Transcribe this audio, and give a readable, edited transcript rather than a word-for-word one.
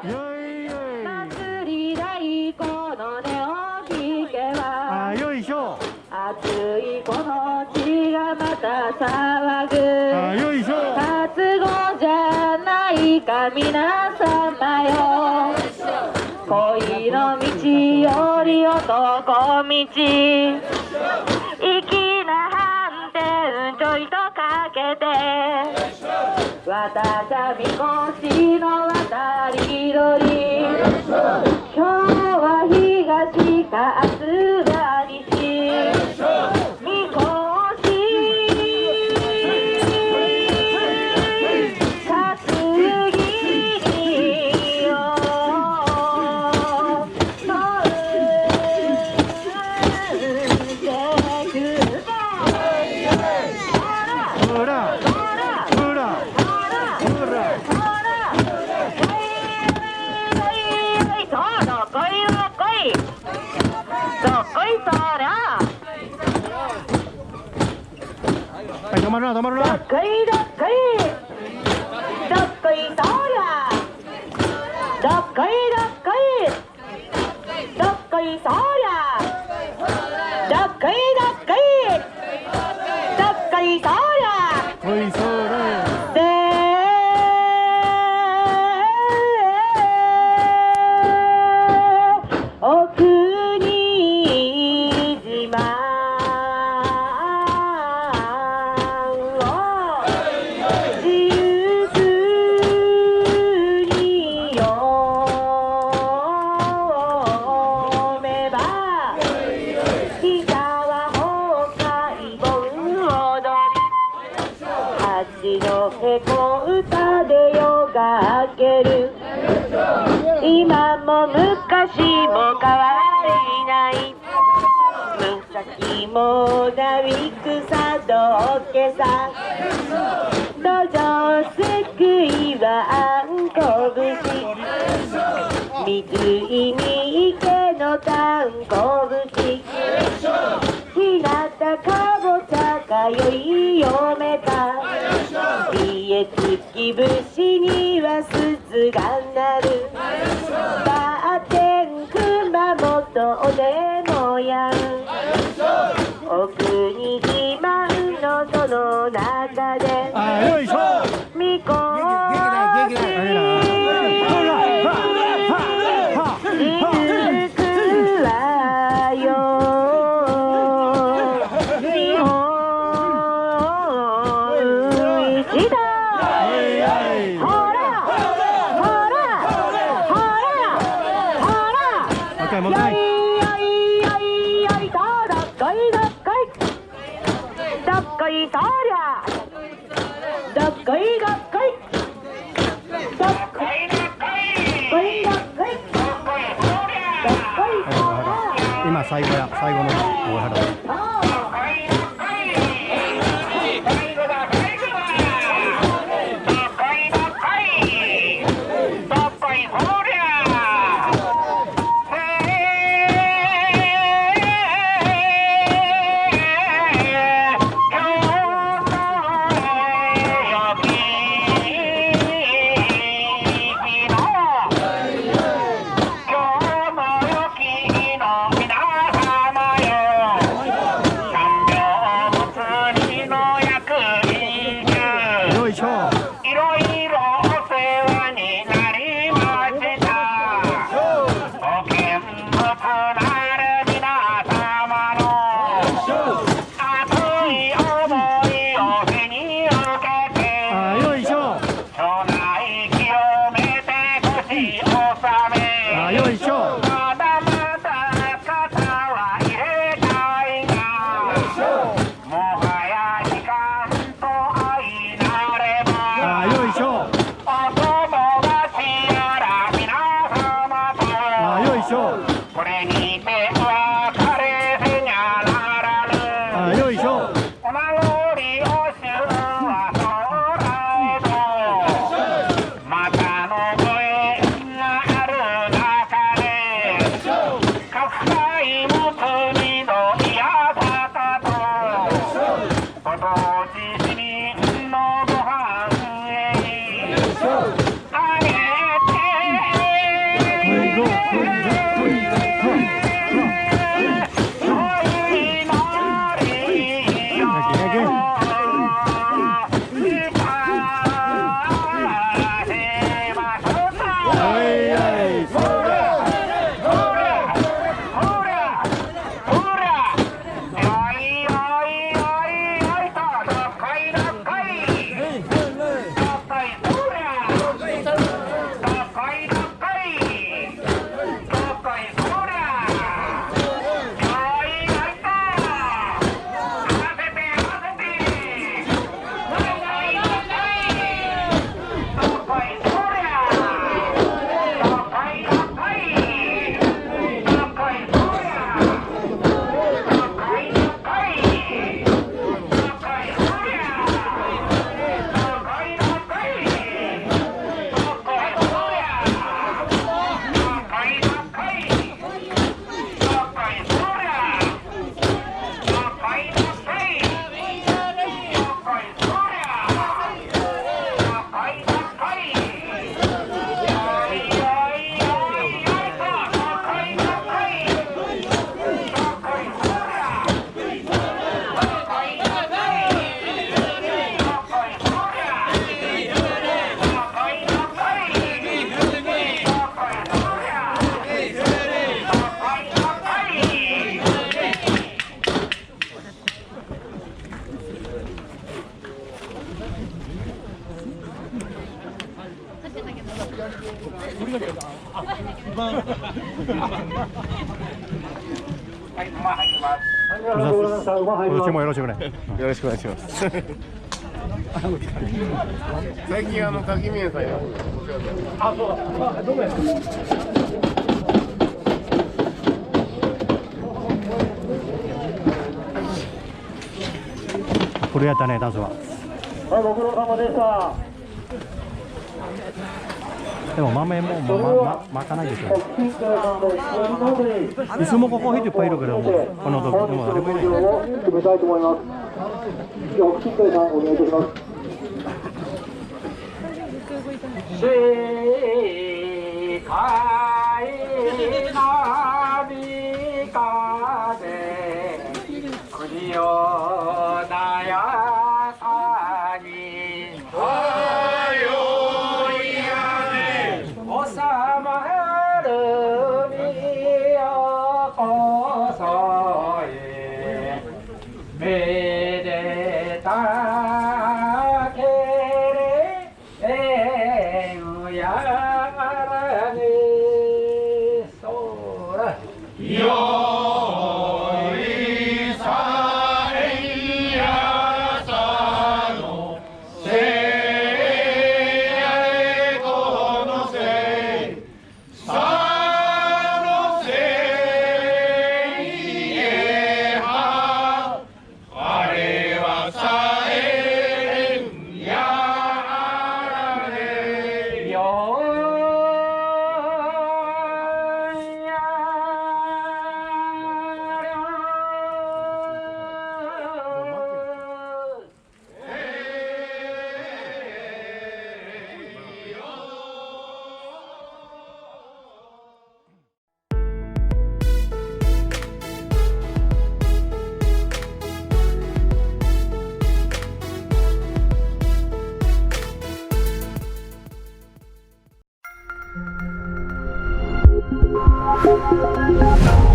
祭り太鼓の音を聞けば、よいしょ。熱いこの血がまた騒ぐ。よいしょ。覚悟じゃないか皆様よ。恋の道より男道。粋な反転ちょいとかけて。私はみこしの渡り鳥。今日は東か明日は西。みこし担ぎによ乗ってくぜ。ほらほらほらほらほら、そうどっこいどっこいどっこい、そりゃ止まるな止まるな。どっこいどっこいどっこい、そりゃどっこいどっこいどっこい、そりゃどっこいどっこいどっこい、そりゃおいそれ。お国島を自由に読めば、北は北海盆踊り、八のへこ歌で夜が明ける。今も昔も変わりない。紫もなびくさどけさ。土壌すくいはあんこ節。湖池のたんこ節。ひなたかぼちゃ通い読めた。家付き節には鈴が鳴る。バーテン熊本おでもやん。お国自慢のその中でよいしょ。みこし続くわよ。日本一だ。ほらほらほらほら、もう一回。よいよいよいとどっこいどっこいどっこい、そりゃどっこいどっこいどっこいどっこいどっこいどっこい、そりゃ。今最後や、最後の大原。今年もよろしくね。よろしくお願いします。最近滝宮さんや。あ、そうだ。どうもや。これやったね、ダンスは。はい、ご苦労様でした。でも豆も巻かないですよね。いつもここ人いっぱいいるけども、この時でも誰もいない。決めたいと思います。じゃあ、金平さんお願いいたします。世界の美風国を穏やかに収まる身をこそへめでたけれんやらねそらよいさえやさのせThank you.